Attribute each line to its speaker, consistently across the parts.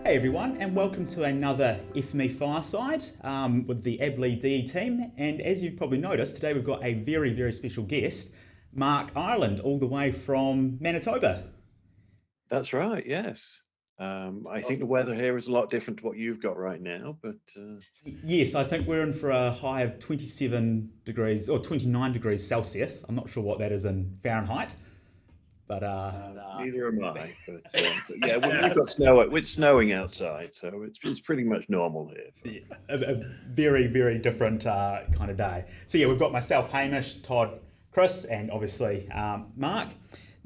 Speaker 1: Hey everyone, and welcome to another FME Fireside with the Abley DE team. And as you've probably noticed, today we've got a very, very special guest, Mark Ireland, all the way from Manitoba.
Speaker 2: That's right, yes. I think the weather here is a lot different to what you've got right now, but
Speaker 1: Yes, I think we're in for a high of 27 degrees or 29 degrees Celsius. I'm not sure what that is in Fahrenheit, but
Speaker 2: neither am I. But yeah, we've got snow. It's snowing outside, so it's pretty much normal here.
Speaker 1: a very, very different kind of day. So yeah, we've got myself, Hamish, Todd, Chris, and obviously Mark.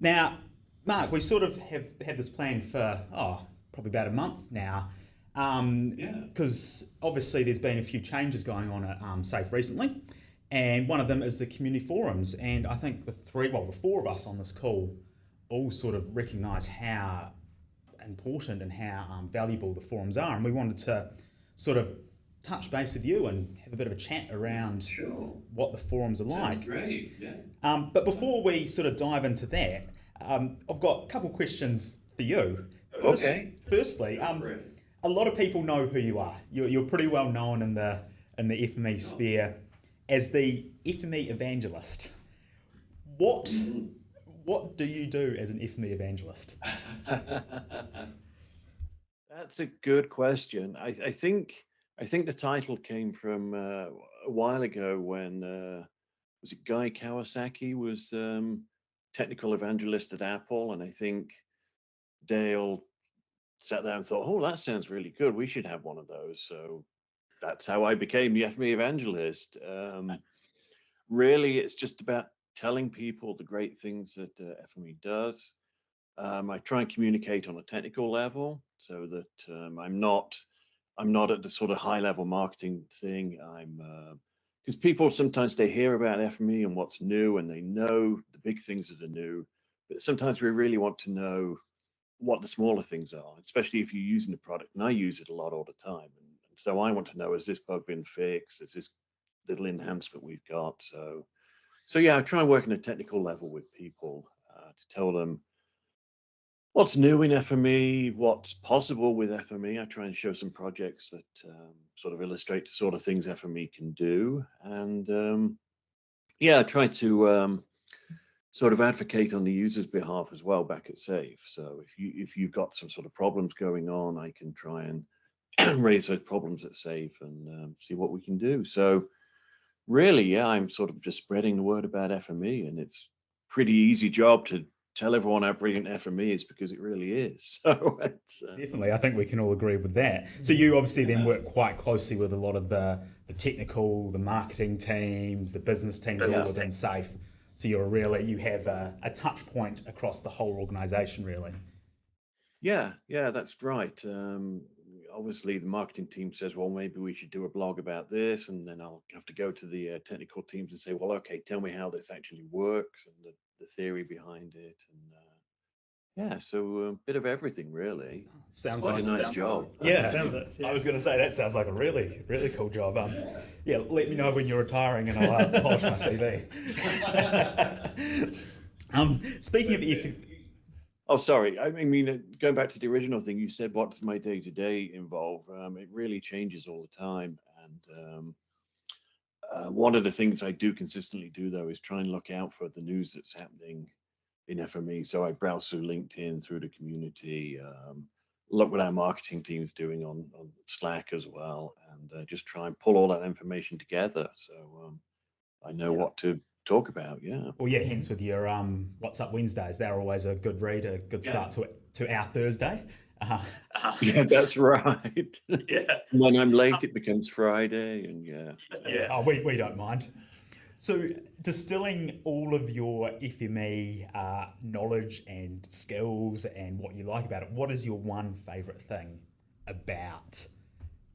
Speaker 1: Now, Mark, we sort of have had this plan for probably about a month now, because obviously there's been a few changes going on at SAFE recently, and one of them is the community forums. And I think the four of us on this call all sort of recognise how important and how valuable the forums are, and we wanted to sort of touch base with you and have a bit of a chat around what the forums are like.
Speaker 3: Sounds great, yeah.
Speaker 1: But before we sort of dive into that, I've got a couple of questions for you.
Speaker 2: Okay.
Speaker 1: Firstly, a lot of people know who you are. You're pretty well known in the FME sphere as the FME Evangelist. What do you do as an FME Evangelist?
Speaker 2: That's a good question. I think the title came from a while ago when was it Guy Kawasaki was technical evangelist at Apple, and I think Dale sat there and thought, "Oh, that sounds really good. We should have one of those." So that's how I became the FME Evangelist. Really, it's just about telling people the great things that FME does. I try and communicate on a technical level so that I'm not at the sort of high level marketing thing. Because people sometimes they hear about FME and what's new, and they know the big things that are new, but sometimes we really want to know what the smaller things are, especially if you're using the product. And I use it a lot all the time, and so I want to know: has this bug been fixed? Is this little enhancement we've got? So yeah, I try and work on a technical level with people to tell them what's new in FME, what's possible with FME. I try and show some projects that sort of illustrate the sort of things FME can do. And yeah, I try to sort of advocate on the user's behalf as well back at SAFE. So if you've got some sort of problems going on, I can try and raise those problems at SAFE and see what we can do. So really, yeah, I'm sort of just spreading the word about FME, and it's pretty easy job to tell everyone how brilliant FME is because it really is. So it's,
Speaker 1: Definitely, I think we can all agree with that. So you obviously then work quite closely with a lot of the technical, the marketing teams, the business teams all within SAFE. So you have a touch point across the whole organisation, really.
Speaker 2: yeah, that's right. Obviously, the marketing team says, well, maybe we should do a blog about this, and then I'll have to go to the technical teams and say, well, okay, tell me how this actually works and the theory behind it, and yeah, so a bit of everything, really.
Speaker 1: Sounds
Speaker 2: Quite
Speaker 1: like
Speaker 2: a nice job.
Speaker 1: Yeah,
Speaker 3: Sounds it, yeah.
Speaker 1: I was going to say that sounds like a really, really cool job. Yeah, let me know when you're retiring, and I'll polish my CV. Speaking of
Speaker 2: Oh, sorry. I mean, going back to the original thing, you said, what does my day-to-day involve? It really changes all the time. And one of the things I do consistently do, though, is try and look out for the news that's happening in FME. So I browse through LinkedIn, through the community, look what our marketing team is doing on Slack as well, and just try and pull all that information together. So I know what to talk about. Yeah.
Speaker 1: Well, yeah, hence with your What's Up Wednesdays, they're always a good read, a good start to our Thursday.
Speaker 2: Yeah, that's right.
Speaker 3: Yeah.
Speaker 2: When I'm late, it becomes Friday, and yeah.
Speaker 1: Oh, we don't mind. So, distilling all of your FME knowledge and skills and what you like about it, what is your one favourite thing about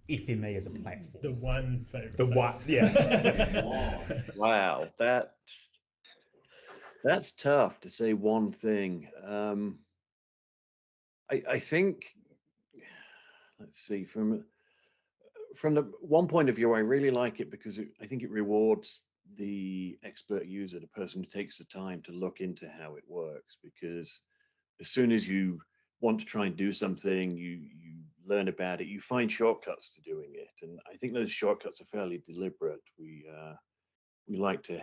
Speaker 1: FME as a platform?
Speaker 3: The one favorite.
Speaker 1: The one, yeah.
Speaker 2: Wow, that's tough to say one thing. I think, let's see, from the one point of view, I really like it because I think it rewards the expert user, the person who takes the time to look into how it works. Because as soon as you want to try and do something, you learn about it. You find shortcuts to doing it, and I think those shortcuts are fairly deliberate. We like to,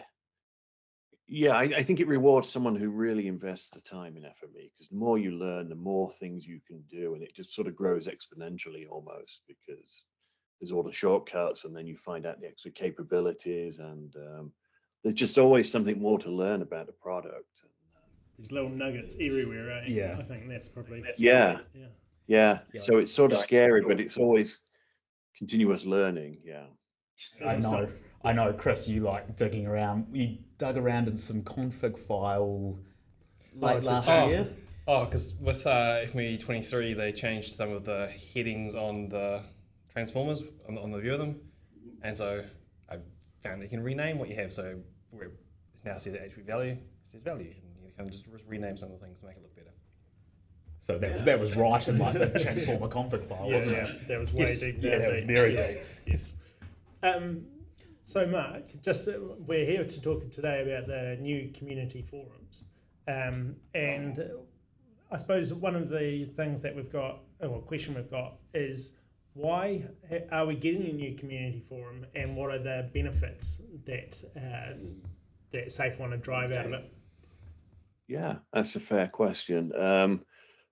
Speaker 2: yeah. I think it rewards someone who really invests the time in FME, because the more you learn, the more things you can do, and it just sort of grows exponentially almost, because there's all the shortcuts, and then you find out the extra capabilities, and there's just always something more to learn about the product.
Speaker 3: There's little nuggets everywhere, eh?
Speaker 1: Yeah.
Speaker 3: I think that's probably
Speaker 2: Yeah.
Speaker 3: yeah.
Speaker 2: Yeah.
Speaker 1: Yeah.
Speaker 2: So it's sort of scary, but it's always continuous learning. Yeah.
Speaker 1: I know, Chris, you like digging around. You dug around in some config file late last year.
Speaker 4: Oh, because with FME 23, they changed some of the headings on the transformers on the view of them, and so I found you can rename what you have. So we're now says attribute value, it says value, and you can just rename some of the things to make it look better.
Speaker 1: So that was right in like the transformer config file, wasn't
Speaker 3: Yeah,
Speaker 1: it?
Speaker 3: that was way
Speaker 1: Yes.
Speaker 3: deep.
Speaker 1: Yeah, that was very deep.
Speaker 3: Yes. So Mark, just we're here to talk today about the new community forums, and I suppose one of the things that we've got, or question we've got, is why are we getting a new community forum, and what are the benefits that SAFE want to drive out of it?
Speaker 2: Yeah, that's a fair question.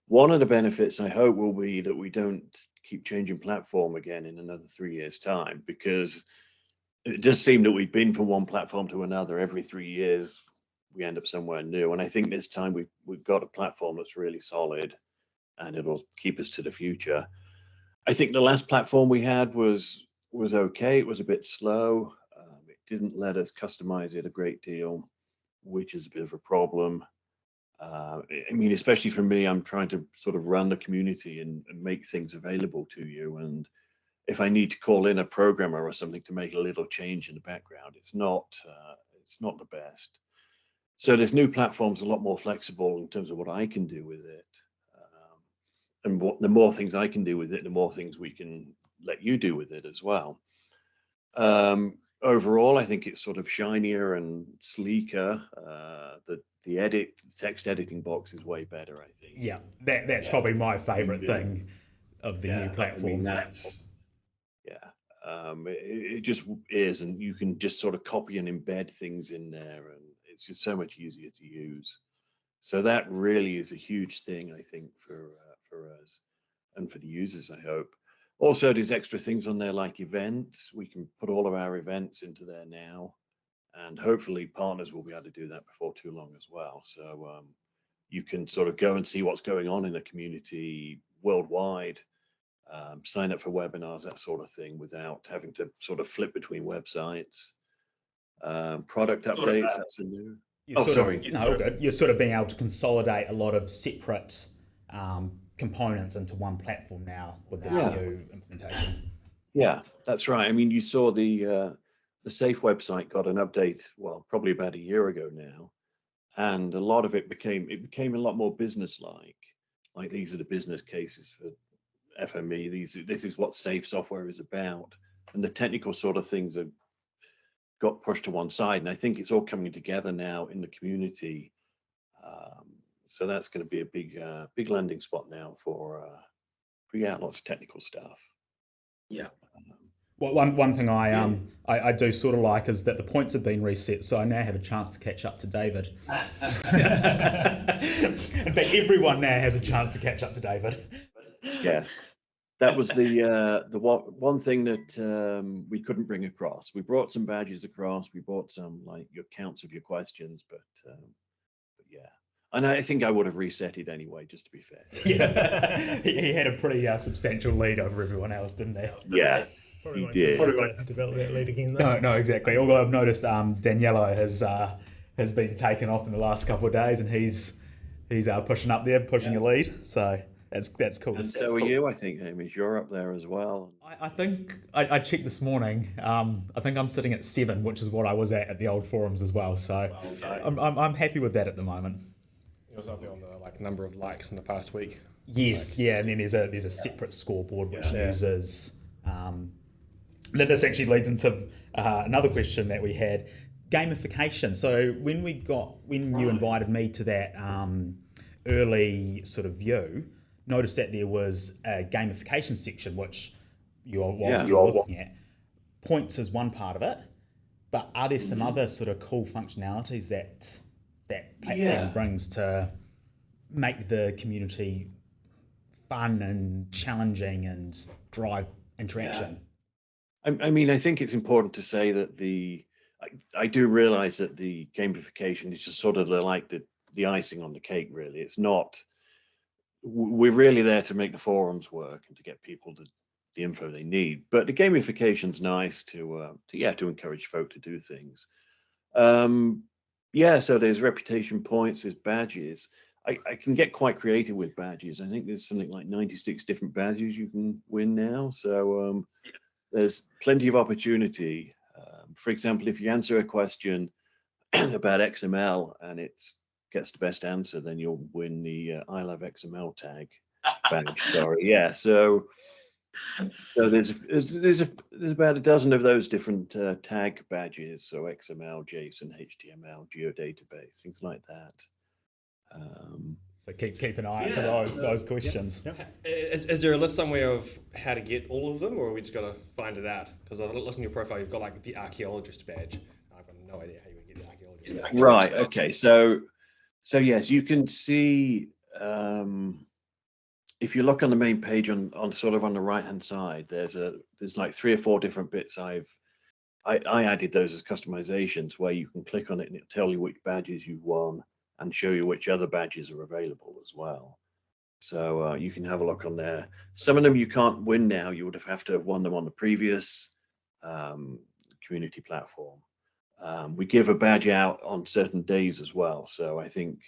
Speaker 2: One of the benefits I hope will be that we don't keep changing platform again in another 3 years' time, because it does seem that we've been from one platform to another every 3 years. We end up somewhere new, and I think this time we've got a platform that's really solid, and it'll keep us to the future. I think the last platform we had was okay. It was a bit slow. It didn't let us customize it a great deal, which is a bit of a problem. I mean, especially for me, I'm trying to sort of run the community and make things available to you. And if I need to call in a programmer or something to make a little change in the background, it's not the best. So this new platform's a lot more flexible in terms of what I can do with it. And the more things I can do with it, the more things we can let you do with it as well. Overall, I think it's sort of shinier and sleeker. The text editing box is way better, I think.
Speaker 1: Yeah, that's probably my favourite thing of the new platform.
Speaker 2: I mean, it just is, and you can just sort of copy and embed things in there, and it's just so much easier to use. So that really is a huge thing, I think, for us and for the users, I hope. Also, there's extra things on there like events. We can put all of our events into there now, and hopefully partners will be able to do that before too long as well. So you can sort of go and see what's going on in the community worldwide, sign up for webinars, that sort of thing, without having to sort of flip between websites. Product updates, that's a new.
Speaker 1: Good. You're sort of being able to consolidate a lot of separate components into one platform now with this new implementation.
Speaker 2: Yeah, that's right. I mean, you saw the SAFE website got an update, well, probably about a year ago now, and a lot of it became a lot more business-like. Like, these are the business cases for FME. This is what SAFE software is about, and the technical sort of things have got pushed to one side. And I think it's all coming together now in the community. So that's going to be a big landing spot now for lots of technical stuff.
Speaker 5: Yeah.
Speaker 1: Well, one thing I do sort of like is that the points have been reset, so I now have a chance to catch up to David. In fact, everyone now has a chance to catch up to David.
Speaker 2: Yes, that was the one thing that we couldn't bring across. We brought some badges across. We brought some like your counts of your questions, but yeah. And I think I would have reset it anyway, just to be fair.
Speaker 1: Yeah, he had a pretty substantial lead over everyone else, didn't he?
Speaker 2: Yeah,
Speaker 3: Probably
Speaker 2: he did.
Speaker 3: won't develop that lead again, though.
Speaker 1: No, exactly. Although I've noticed Daniello has been taken off in the last couple of days, and he's pushing up there, pushing a lead. So that's cool.
Speaker 2: And so are you, I think, Hamish. You're up there as well.
Speaker 1: I think I checked this morning. I think I'm sitting at 7, which is what I was at the old forums as well. So I'm happy with that at the moment.
Speaker 4: It was up there on the number of likes in the past week.
Speaker 1: Yes, yeah, and then there's a separate scoreboard which uses. This actually leads into another question that we had, gamification. So when you invited me to that early sort of view, noticed that there was a gamification section, which you're
Speaker 2: Yeah.
Speaker 1: obviously looking at. Points is one part of it, but are there some
Speaker 2: Mhm.
Speaker 1: other sort of cool functionalities that platform
Speaker 2: Yeah.
Speaker 1: brings to make the community fun and challenging and drive interaction?
Speaker 2: I mean, I think it's important to say that I do realize that the gamification is just sort of the icing on the cake, really. It's not, we're really there to make the forums work and to get people the info they need. But the gamification's nice to encourage folk to do things. So there's reputation points, there's badges. I can get quite creative with badges. I think there's something like 96 different badges you can win now. So there's plenty of opportunity. For example, if you answer a question about XML and it gets the best answer, then you'll win the I love XML tag badge. Sorry, yeah. So there's about a dozen of those different tag badges. So XML, JSON, HTML, geodatabase, things like that.
Speaker 1: So keep an eye out for those questions.
Speaker 3: Yep.
Speaker 4: Is there a list somewhere of how to get all of them, or are we just got to find it out? Because I looked on your profile, you've got like the archaeologist badge. I've got no idea how you would get the archaeologist badge.
Speaker 2: Right. Okay. So yes, you can see if you look on the main page on sort of on the right hand side, there's like 3 or 4 different bits I added those as customizations where you can click on it and it'll tell you which badges you've won and show you which other badges are available as well. So you can have a look on there. Some of them you can't win now. You would have to have won them on the previous community platform. We give a badge out on certain days as well. So I think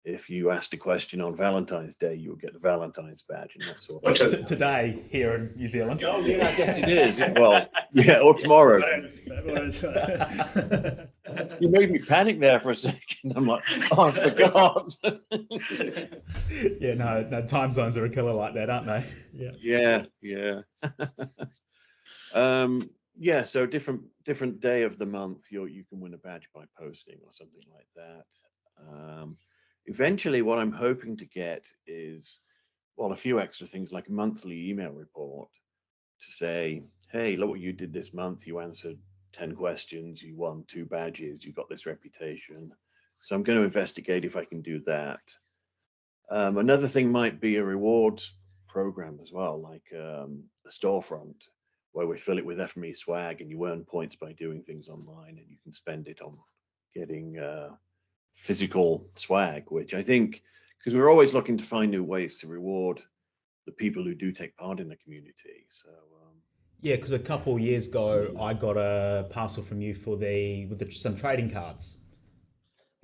Speaker 2: if you asked a question on Valentine's Day, you will get the Valentine's badge and that sort of thing.
Speaker 1: Today here in New Zealand.
Speaker 2: Oh, yeah, I guess it is. Well, yeah, or tomorrow. You made me panic there for a second. I'm like, oh, I forgot.
Speaker 1: Yeah, no, time zones are a killer like that, aren't they?
Speaker 2: Yeah. So different day of the month, you can win a badge by posting or something like that. Eventually, what I'm hoping to get is, a few extra things like a monthly email report to say, hey, look what you did this month. You answered 10 questions, you won 2 badges, you got this reputation. So I'm going to investigate if I can do that. Another thing might be a rewards program as well, like a storefront where we fill it with FME swag and you earn points by doing things online and you can spend it on getting physical swag, which I think, because we're always looking to find new ways to reward the people who do take part in the community. So
Speaker 1: yeah, because a couple of years ago, I got a parcel from you some trading cards.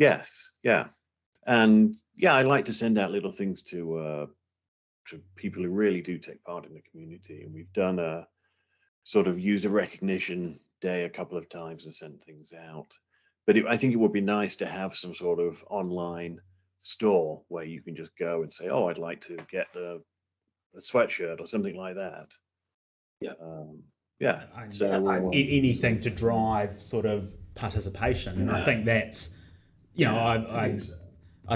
Speaker 2: yes, yeah, and yeah, I like to send out little things to people who really do take part in the community, and we've done a sort of user recognition day a couple of times and sent things out. But I think it would be nice to have some sort of online store where you can just go and say, oh, I'd like to get a sweatshirt or something like that. Yeah.
Speaker 1: Anything to drive sort of participation. And I think that's, I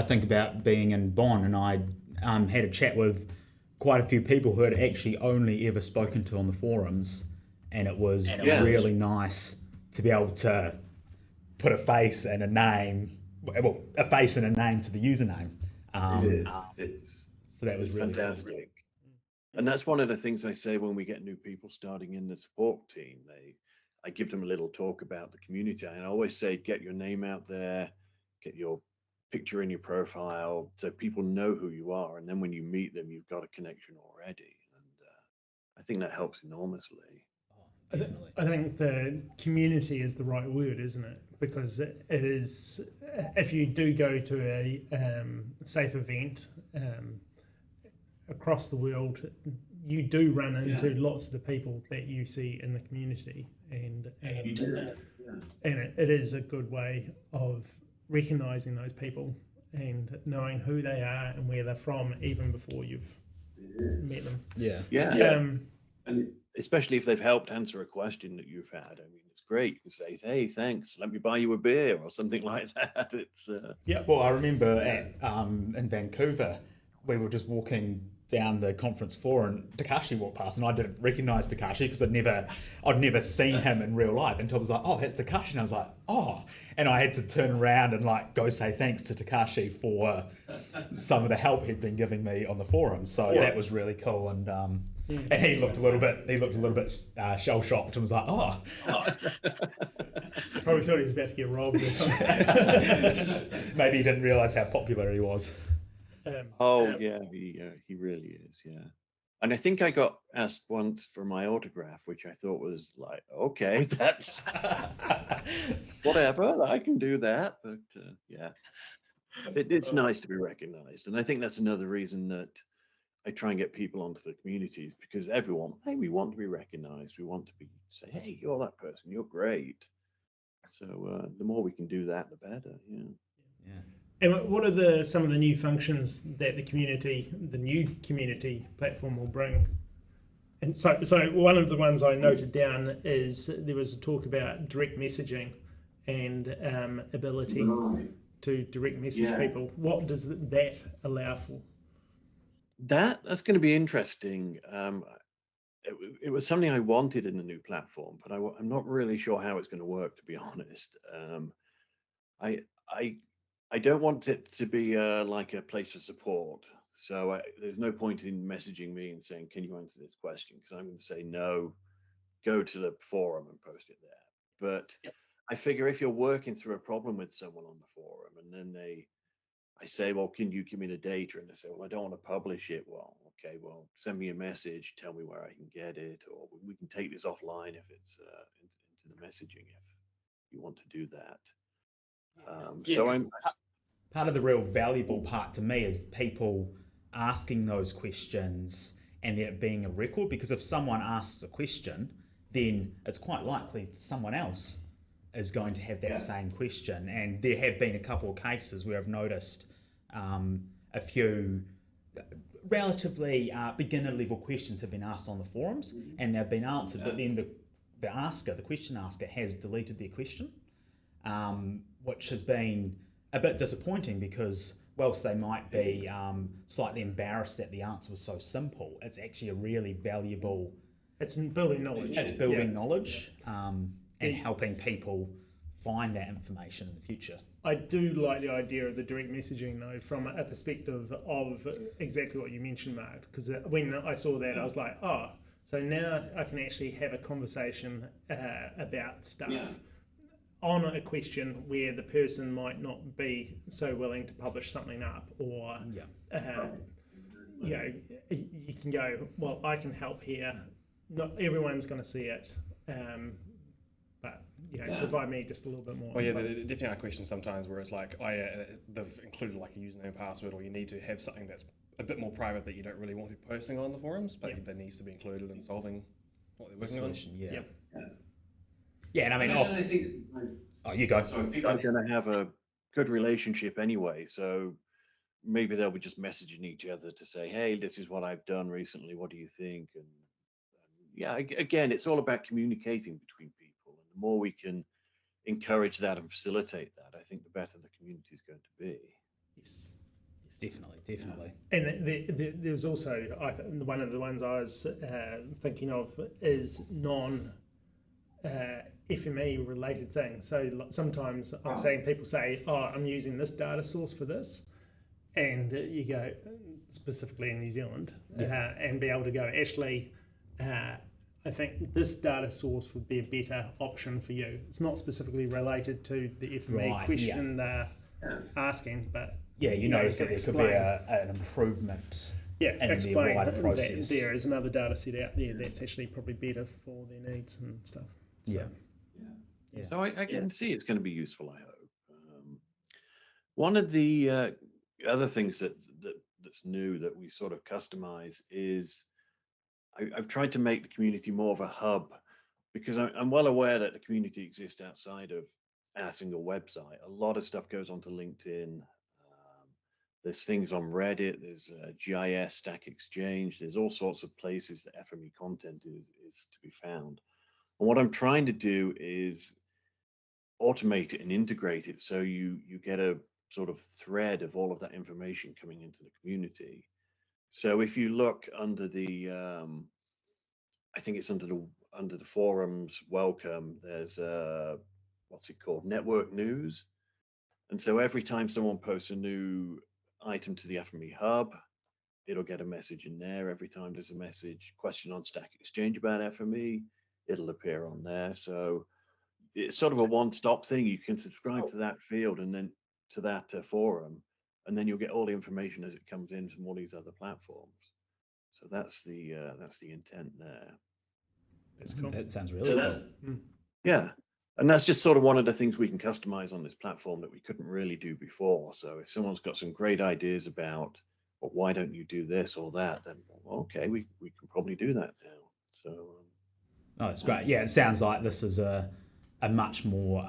Speaker 1: think about being in Bonn, and I had a chat with quite a few people who had actually only ever spoken to on the forums, and it was really nice to be able to put a face and a name, to the username. So that was really
Speaker 2: fantastic.
Speaker 1: cool.
Speaker 2: And that's one of the things I say when we get new people starting in the support team. I give them a little talk about the community, and I always say, get your name out there, get your picture in your profile so people know who you are, and then when you meet them, you've got a connection already. And I think that helps enormously.
Speaker 1: Definitely.
Speaker 3: I think the community is the right word, isn't it? Because it is, if you do go to a safe event across the world, you do run into lots of the people that you see in the community, and it is a good way of recognizing those people and knowing who they are and where they're from even before you've met them.
Speaker 2: And especially if they've helped answer a question that you've had. I mean, it's great. You can say, hey, thanks, let me buy you a beer or something like that. It's
Speaker 1: Well, I remember in Vancouver, we were just walking down the conference floor and Tashi walked past, and I didn't recognise Tashi because I'd never seen him in real life until I was like, oh, that's Tashi, and I was like, oh, and I had to turn around and like go say thanks to Tashi for some of the help he'd been giving me on the forum. So that was really cool, and he looked a little bit shell shocked and was like, oh.
Speaker 3: Probably thought he was about to get robbed or something.
Speaker 1: Maybe he didn't realise how popular he was.
Speaker 2: Yeah, he really is, yeah. And I think I got asked once for my autograph, which I thought was like, okay, that's whatever, I can do that. But yeah, it's nice to be recognized. And I think that's another reason that I try and get people onto the communities, because everyone, hey, we want to be recognized. We want to be say, hey, you're that person, you're great. So the more we can do that, the better. Yeah.
Speaker 3: And what are some of the new functions that the new community platform will bring? And so one of the ones I noted down is there was a talk about direct messaging and ability to direct message people. What does that allow for?
Speaker 2: That's going to be interesting. It was something I wanted in the new platform, but I'm not really sure how it's going to work, to be honest. I don't want it to be like a place for support. So there's no point in messaging me and saying, can you answer this question? Because I'm going to say, no, go to the forum and post it there. But I figure if you're working through a problem with someone on the forum, and then I say, well, can you give me the data? And they say, well, I don't want to publish it. Well, okay, well, send me a message, tell me where I can get it, or we can take this offline if it's into the messaging if you want to do that. So I'm
Speaker 1: part of the real valuable part to me is people asking those questions and there being a record, because if someone asks a question, then it's quite likely someone else is going to have that same question. And there have been a couple of cases where I've noticed a few relatively beginner level questions have been asked on the forums and they've been answered, but then the question asker has deleted their question, which has been a bit disappointing, because whilst they might be slightly embarrassed that the answer was so simple, it's actually a really valuable...
Speaker 3: It's building knowledge.
Speaker 1: It's building knowledge and helping people find that information in the future.
Speaker 3: I do like the idea of the direct messaging, though, from a perspective of exactly what you mentioned, Mark, because when I saw that, I was like, oh, so now I can actually have a conversation about stuff on a question where the person might not be so willing to publish something up, or you can go, well, I can help here. Not everyone's going to see it, but provide me just a little bit more.
Speaker 4: Well, there definitely are questions sometimes where it's like, they've included like a username and password, or you need to have something that's a bit more private that you don't really want to be posting on the forums, but that needs to be included in solving what they're working on.
Speaker 1: Yeah, and I mean,
Speaker 2: I think,
Speaker 1: you go.
Speaker 2: So I think I'm going to have a good relationship anyway. So maybe they'll be just messaging each other to say, hey, this is what I've done recently. What do you think? And again, it's all about communicating between people. And the more we can encourage that and facilitate that, I think the better the community is going to be.
Speaker 1: Yes. Definitely.
Speaker 3: And there's also, one of the ones I was thinking of is FME related things. So sometimes I'm saying, people say, oh, I'm using this data source for this, and you go, specifically in New Zealand, and be able to go, actually, I think this data source would be a better option for you. It's not specifically related to the FME question they're asking, but
Speaker 1: you notice that there could be an improvement in the wider process.
Speaker 3: There is another data set out there that's actually probably better for their needs and stuff. So,
Speaker 2: So I can see it's going to be useful, I hope. One of the other things that's new that we sort of customize is I've tried to make the community more of a hub, because I'm well aware that the community exists outside of our single website. A lot of stuff goes onto LinkedIn. There's things on Reddit. There's GIS, Stack Exchange. There's all sorts of places that FME content is to be found. And what I'm trying to do is automate it and integrate it so you get a sort of thread of all of that information coming into the community. So if you look under the, I think it's under the forums welcome, there's what's it called? Network news. And so every time someone posts a new item to the FME Hub, it'll get a message in there. Every time there's a question on Stack Exchange about FME, it'll appear on there. So it's sort of a one-stop thing. You can subscribe to that field and then to that forum, and then you'll get all the information as it comes in from all these other platforms. So that's the intent there.
Speaker 3: That's cool.
Speaker 1: That sounds really cool.
Speaker 2: Yeah. And that's just sort of one of the things we can customize on this platform that we couldn't really do before. So if someone's got some great ideas about, well, why don't you do this or that, then well, okay, we can probably do that now. So
Speaker 1: Oh, it's great. Yeah, it sounds like this is a much more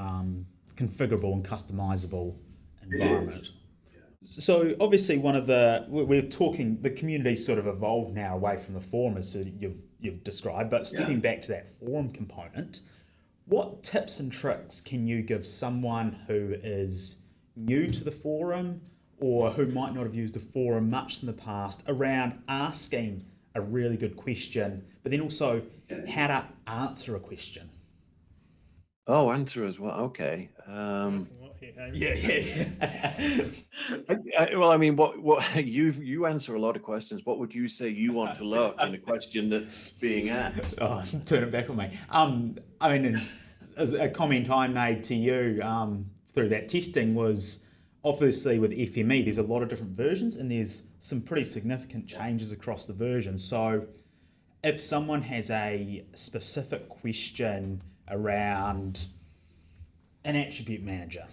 Speaker 1: configurable and customizable environment. So obviously we're talking, the community's sort of evolved now away from the forum as you've described, but stepping back to that forum component, what tips and tricks can you give someone who is new to the forum or who might not have used a forum much in the past around asking a really good question, but then also how to answer a question?
Speaker 2: Oh, answer as well. Okay. Well, I mean, what you answer a lot of questions. What would you say you want to look in a question that's being asked?
Speaker 1: Oh, turn it back on me. I mean, as a comment I made to you through that testing was obviously with FME, there's a lot of different versions and there's some pretty significant changes across the versions. So if someone has a specific question around an attribute manager,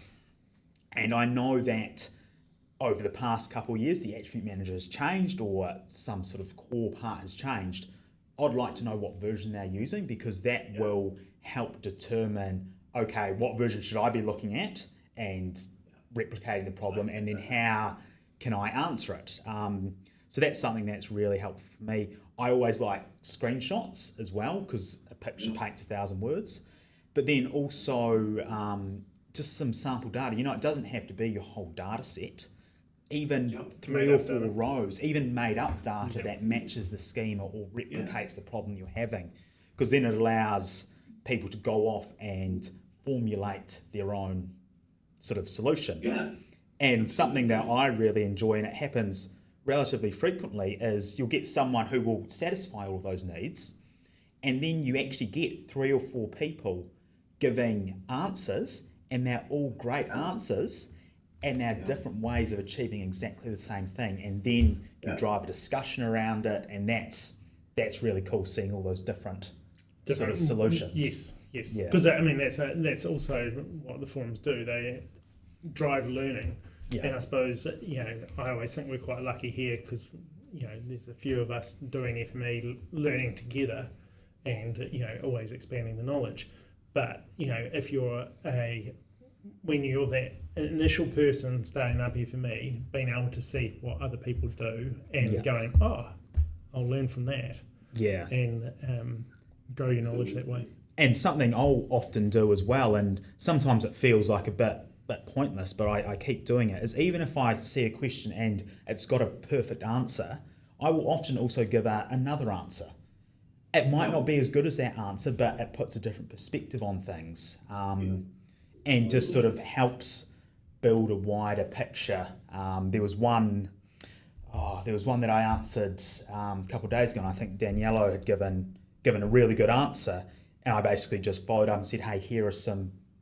Speaker 1: and I know that over the past couple of years the attribute manager has changed or some sort of core part has changed, I'd like to know what version they're using, because that will help determine, okay, what version should I be looking at and replicating the problem, and then how can I answer it? So that's something that's really helpful for me. I always like screenshots as well, because a picture paints 1,000 words. But then also just some sample data. You know, it doesn't have to be your whole data set. Even 3 or 4 rows, even made up data that matches the schema or replicates the problem you're having. Because then it allows people to go off and formulate their own sort of solution. And something that I really enjoy, and it happens relatively frequently, is you'll get someone who will satisfy all of those needs, and then you actually get 3 or 4 people giving answers, and they're all great answers, and they're different ways of achieving exactly the same thing. And then you drive a discussion around it, and that's really cool, seeing all those different sort of solutions.
Speaker 3: Yes. Because I mean that's also what the forums do. They drive learning. And I suppose, I always think we're quite lucky here because, there's a few of us doing FME learning together and, always expanding the knowledge. But, if when you're that initial person starting up FME, being able to see what other people do and going, I'll learn from that.
Speaker 1: Yeah.
Speaker 3: And grow your knowledge that way.
Speaker 1: And something I'll often do as well, and sometimes it feels like a bit pointless, but I keep doing it, is even if I see a question and it's got a perfect answer, I will often also give another answer. It might not be as good as that answer, but it puts a different perspective on things, and just sort of helps build a wider picture. There was one that I answered a couple of days ago, and I think Daniello had given a really good answer, and I basically just followed up and said, hey, here are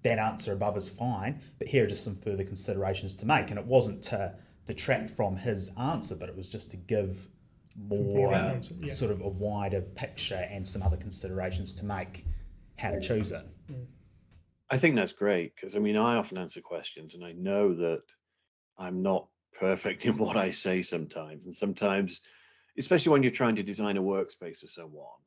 Speaker 1: that answer above is fine, but here are just some further considerations to make. And it wasn't to detract from his answer, but it was just to give more sort of a wider picture and some other considerations to make how to choose it.
Speaker 2: I think that's great, because I mean, I often answer questions and I know that I'm not perfect in what I say sometimes. And sometimes, especially when you're trying to design a workspace for someone,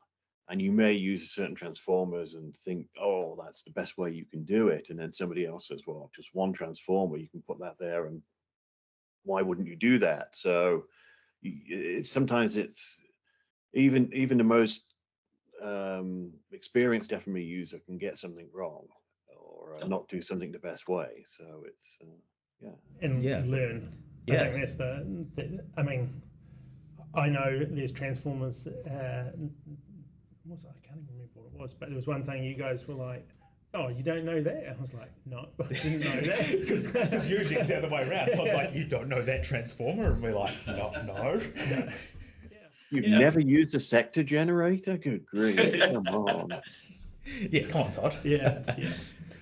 Speaker 2: and you may use certain transformers and think, oh, that's the best way you can do it. And then somebody else says, well, just one transformer, you can put that there, and why wouldn't you do that? So sometimes it's even the most experienced FME user can get something wrong or not do something the best way. So it's,
Speaker 3: and learn. I think that's I mean, I know there's transformers. I can't even remember what it was, but there was one thing you guys were like, "Oh, you don't know that?" I was like, "No, I didn't know that."
Speaker 1: Because usually it's the other way around. Todd's like, "You don't know that transformer," and we're like, "No."
Speaker 2: You've never used a sector generator? Good grief! Come on.
Speaker 1: Yeah, come on, Todd.
Speaker 3: Yeah.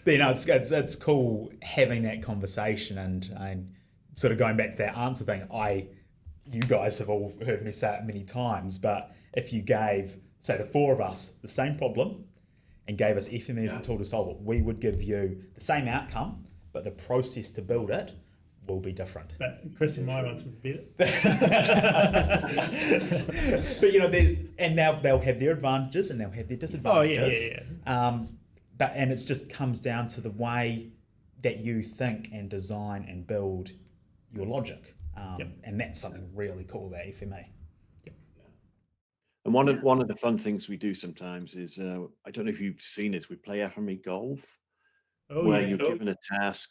Speaker 1: But it's cool having that conversation and sort of going back to that answer thing. You guys have all heard me say it many times, but if you gave, say, the four of us the same problem and gave us FME as the tool to solve it, we would give you the same outcome, but the process to build it will be different.
Speaker 3: But Chris and my ones would be better.
Speaker 1: But they'll have their advantages and they'll have their disadvantages. And it just comes down to the way that you think and design and build your logic. And that's something really cool about FME.
Speaker 2: And one of the fun things we do sometimes is, I don't know if you've seen it, we play FME Golf, where you're given a task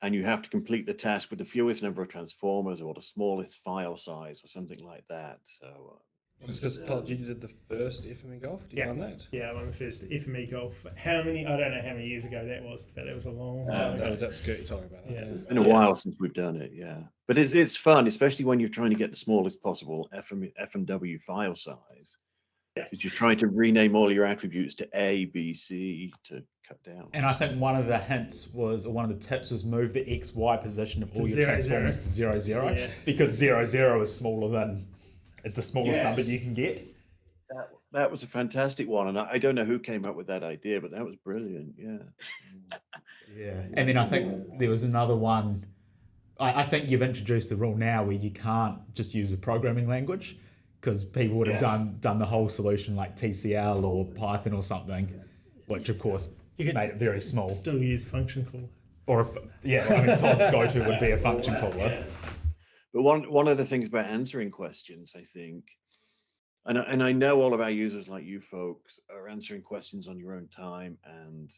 Speaker 2: and you have to complete the task with the fewest number of transformers or the smallest file size or something like that. So
Speaker 4: Because Todd, you did the first FME Golf. Do you run that?
Speaker 3: Yeah, I won the first FME Golf. I don't know how many years ago that was, but it was a long time ago.
Speaker 4: That was that skirt you're talking about.
Speaker 3: Yeah.
Speaker 2: it's been a while since we've done it, yeah. But it's fun, especially when you're trying to get the smallest possible FMW file size. Because you're trying to rename all your attributes to A, B, C to cut down.
Speaker 1: And I think one of the hints was, or one of the tips was, move the X, Y position of all your
Speaker 3: 0,
Speaker 1: transformers
Speaker 3: 0.
Speaker 1: to 0, 0,
Speaker 3: Yeah.
Speaker 1: because 0, 0 is smaller than, it's the smallest number you can get.
Speaker 2: That was a fantastic one, and I don't know who came up with that idea, but that was brilliant. Yeah.
Speaker 1: And then I think there was another one. I think you've introduced the rule now where you can't just use a programming language, because people would have done the whole solution like TCL or Python or something, which of course made it very small.
Speaker 3: Still use a function call.
Speaker 1: Or Todd's go-to would be a function caller.
Speaker 2: But one of the things about answering questions, I think, and I know all of our users like you folks are answering questions on your own time, and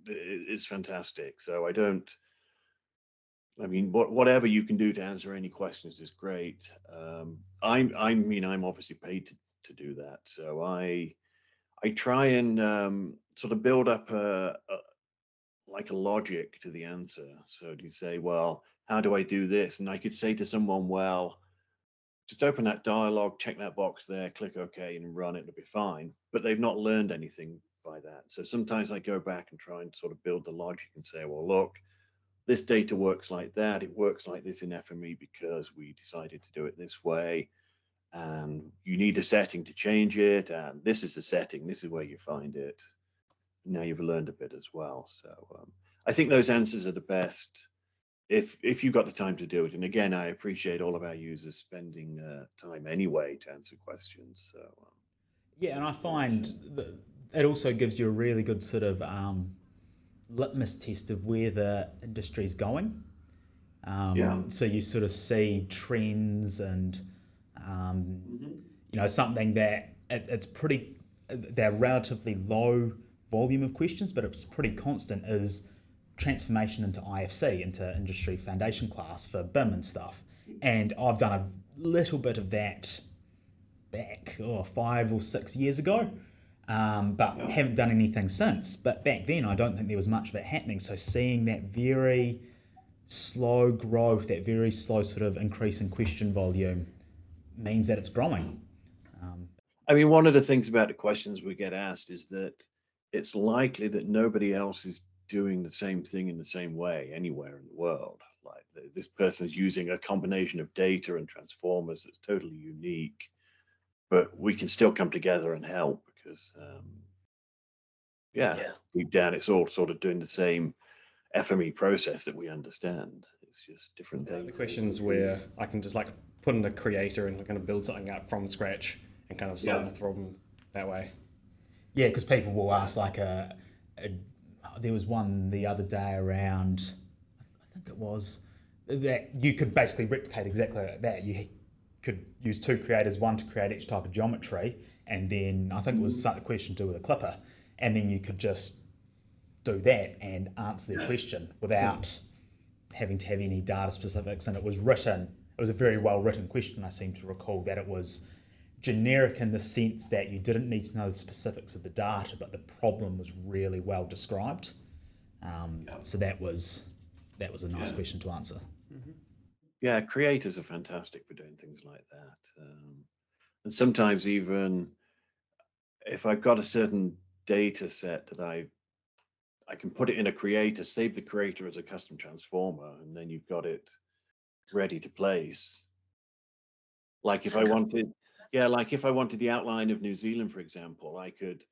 Speaker 2: it's fantastic. So whatever you can do to answer any questions is great. I'm obviously paid to do that. So I try and sort of build up a logic to the answer. So do you say, well, how do I do this? And I could say to someone, well, just open that dialogue, check that box there, click OK and run it, it'll be fine. But they've not learned anything by that. So sometimes I go back and try and sort of build the logic and say, well, look, this data works like that. It works like this in FME because we decided to do it this way. And you need a setting to change it. And this is the setting. This is where you find it. Now you've learned a bit as well. So I think those answers are the best if you've got the time to do it. And again, I appreciate all of our users spending time anyway to answer questions. So
Speaker 1: and I find that it also gives you a really good sort of litmus test of where the industry's going. So you sort of see trends and something that it's pretty, they're relatively low volume of questions, but it's pretty constant, is transformation into IFC, into industry foundation class for BIM and stuff. And I've done a little bit of that back 5 or 6 years ago, but haven't done anything since. But back then, I don't think there was much of it happening. So seeing that very slow growth, that very slow sort of increase in question volume means that it's growing.
Speaker 2: One of the things about the questions we get asked is that it's likely that nobody else is doing the same thing in the same way anywhere in the world. Like this person is using a combination of data and transformers that's totally unique, but we can still come together and help because, deep down, it's all sort of doing the same FME process that we understand. It's just different data.
Speaker 4: The questions where I can just put in a creator and kind of build something out from scratch and kind of solve the problem that way.
Speaker 1: Yeah, because people will ask there was one the other day around, I think it was, that you could basically replicate exactly like that. You could use 2 creators, one to create each type of geometry, and then I think it was a question to do with a clipper, and then you could just do that and answer their question without having to have any data specifics, and it was written it was a very well written question. I seem to recall that it was generic in the sense that you didn't need to know the specifics of the data, but the problem was really well described. So that was a nice question to answer.
Speaker 2: Yeah, creators are fantastic for doing things like that. And sometimes even if I've got a certain data set that I can put it in a creator, save the creator as a custom transformer, and then you've got it ready to place. Like if I wanted, like if I wanted the outline of New Zealand, for example, I could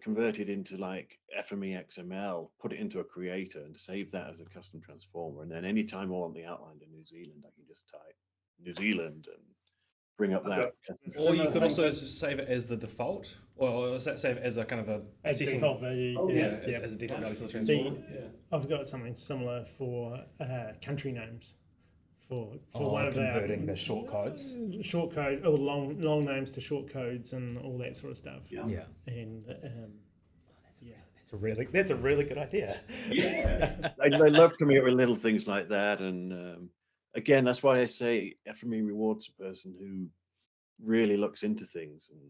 Speaker 2: convert it into like FME XML, put it into a creator and save that as a custom transformer. And then anytime I want the outline of New Zealand, I can just type New Zealand and bring up that.
Speaker 4: Or you could also just save it as the default, or save it as a kind of a setting.
Speaker 3: Default value.
Speaker 4: As a default value for the transformer.
Speaker 3: I've got something similar for country names. For one of
Speaker 1: converting the short codes.
Speaker 3: Short code, or long names to short codes and all that sort of stuff.
Speaker 1: Yeah.
Speaker 3: And
Speaker 1: That's a really good idea.
Speaker 2: Yeah, I love coming up with little things like that. And again, that's why I say FME rewards a person who really looks into things, and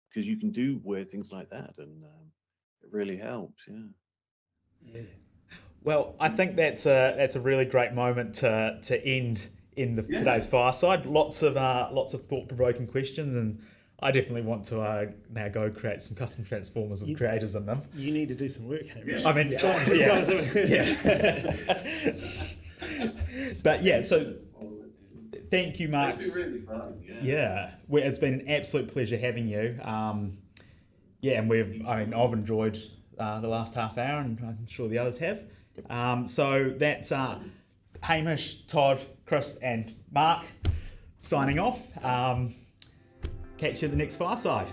Speaker 2: because you can do weird things like that, and it really helps. Yeah.
Speaker 1: Well, I think that's a really great moment to end in today's Fireside. Lots of thought-provoking questions, and I definitely want to now go create some custom transformers with creators in them.
Speaker 3: you need to do some work, Hamish.
Speaker 1: I mean, But yeah, so thank you, Mark.
Speaker 2: It's been really fun.
Speaker 1: It's been an absolute pleasure having you. And I've enjoyed the last half hour, and I'm sure the others have. So that's Hamish, Todd, Chris, and Mark signing off. Catch you at the next Fireside.